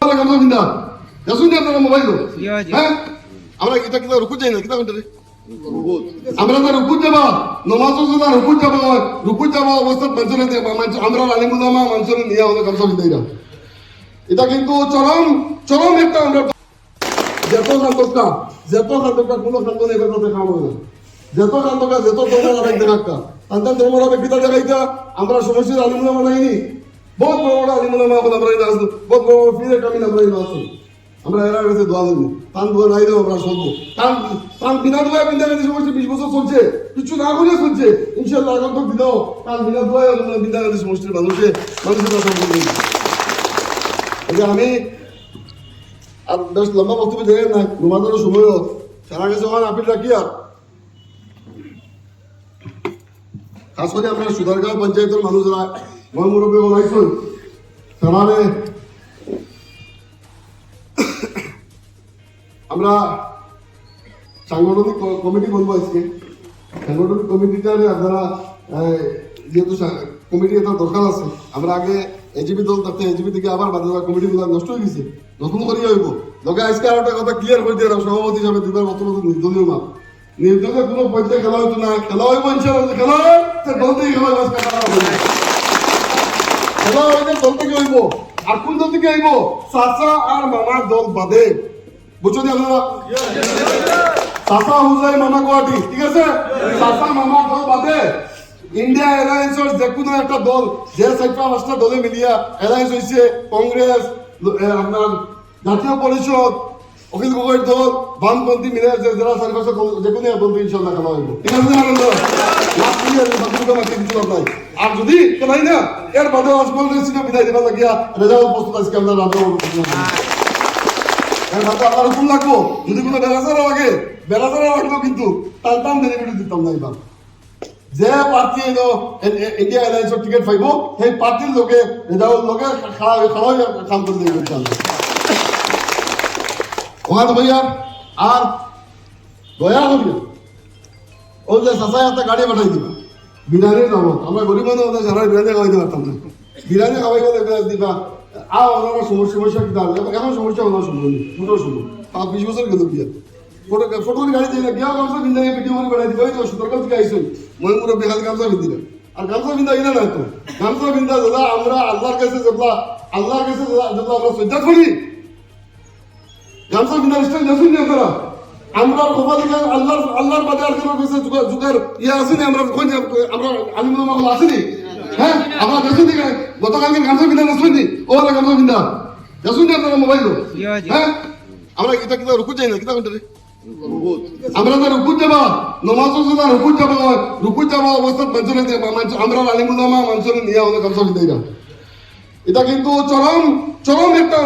ওরা গামছা বিন্দা দেখুন আপনারা মোবাইল হ্যাঁ আমরা এটা কিনা রুকু যাই না কিনা কোনটা আমরা তো রুকু যাবা নমাজ না রুকু যাবা অবস্থা মানুষের আমরা আলিমুল্লামা মানুষের নিয়ে আমাদের গামছা বিন্দাইরা এটা কিন্তু চরম চরম একটা আমরা যত খান্তকা কোনো খান্ত নেই কথা খাওয়া না যত খান্তকা যত ধর্ম দেখা তাদের ধর্মরা ব্যক্তিতা দেখাইতা আমরা সমস্যার আলিমুল্লামা নাইনি বহুত বড় বড় আলিমুল্লামা এখন আমরা আসবো বহুত বড় বড় ফিরে কামিন আমরা আসবো আমরা এরা কাছে দোয়া দেবো তান দোয়া নাই দেবো আমরা চলবো তান বিনা দোয়া বিন্দা গেছে সমস্যা 20 বছর চলছে কিছু না করে চলছে ইনশাল্লাহ এখন তো দিদাও তান বিনা দোয়া বিন্দা গেছে সমস্যার মানুষের কথা বলবে যে আমি আর বেশ লম্বা বক্তব্য দেখেন না ঘুমানোর সময়ও সারা গেছে ওখানে আপিল রাখি আর খাস করে আমরা সুদারগাঁও পঞ্চায়েতের মানুষরা মই মুরব্বী বলাইছেন তারারে আমরা সাংগঠনিক কমিটি বলবো আজকে সাংগঠনিক কমিটিটারে আপনারা যেহেতু কমিটি এটা দরকার আছে আমরা আগে এজিবি দল থাকতে এজিবি থেকে আবার বাদ কমিটিগুলো নষ্ট হয়ে গেছে নতুন করে হইব লোকে আজকে আর একটা কথা ক্লিয়ার করে দিয়ে সভাপতি হিসাবে দুবার বর্তমান নির্দলীয় মাপ নির্দলীয় কোনো পর্যায়ে খেলা হইতো না খেলা হইব ইনশাআল্লাহ খেলা হয় দল থেকে খেলা হইব খেলা হইলে দল থেকে হইব আর কোন দল থেকে হইব চাচা আর মামার দল বাদে বুঝছো নি আপনারা চাচা হুজাই মামা গুয়াহাটি ঠিক আছে চাচা মামার দল বাদে ইন্ডিয়া এলায়েন্সের যে কোনো একটা দল যে 4-5টা দলে মিলিয়া এলায়েন্স হয়েছে কংগ্রেস আপনার জাতীয় পরিষদ অখিল গগৈর দল বামপন্থী মিলে যারা 4-5টা দল যে কোনো দল ইনশাল্লাহ খেলা হইব ঠিক আছে নাই আর যদি খেলাই না এর বাদে আসবল রেসিডে বিদায় দিবার লাগিয়া রেজাল্ট প্রস্তুত আজকে আমরা রাজ্য আমার হুকুম লাগবো যদি কোনো বেড়াচারা লাগে বেড়াচারা লাগলেও কিন্তু টান ডেলিভারি দিতাম না এবার যে প্রার্থী ইন্ডিয়া এলায়েন্সের টিকিট পাইব সেই প্রার্থীর লোকে লোকে খাওয়া কাম করে দেবে ওখানে ভাইয়া আর দয়া করিয়া ও যে চাচাই একটা গাড়ি পাঠাই দিবা বিরিয়ানির নামত আমরা গরিব মানুষ সারা বিরিয়ানি খাওয়াইতে পারতাম না বিরিয়ানি খাওয়াই গেলে দিবা আমার সমস্যা কি এখন সমস্যা ওনার সময় নেই মোটর সময় 20 বছর গেল বিয়া ফটো গাড়ি দিয়ে না বিয়া গামছা বিন্দা ভিডিও করে বেড়াই দিবা ওই তো সরকার থেকে আইসুন মই মুরো বেহাল গামছা বিন্দিরা আর গামছা বিন্দা ইনা না তো গামছা বিন্দা দাদা আমরা আল্লাহর কাছে যতলা আমরা শ্রদ্ধা করি গামছা বিন্দা স্টাইল দেখুন না আপনারা আমরা কপালে আল্লাহর বাদে আর কোনো কাছে যুগের ইয়া আসেনি আমরা আলিমুল্লাহ মাহমুদ আসেনি হ্যাঁ আমরা দেখুন দিকে গতকালকে গামছা বিন্দা দেখুন নি ও গামছা বিন্দা দেখুন নি আপনারা মোবাইল হ্যাঁ আমরা এটা কিনা রুকু যাই না কিনা কোনটা আমরা তো রুকু যাবা নমাজ না রুকু যাবা অবস্থা মানুষের আমরা আলিমুল্লামা মানুষের নিয়ে আমাদের গামছা বিন্দাইরা এটা কিন্তু চরম একটা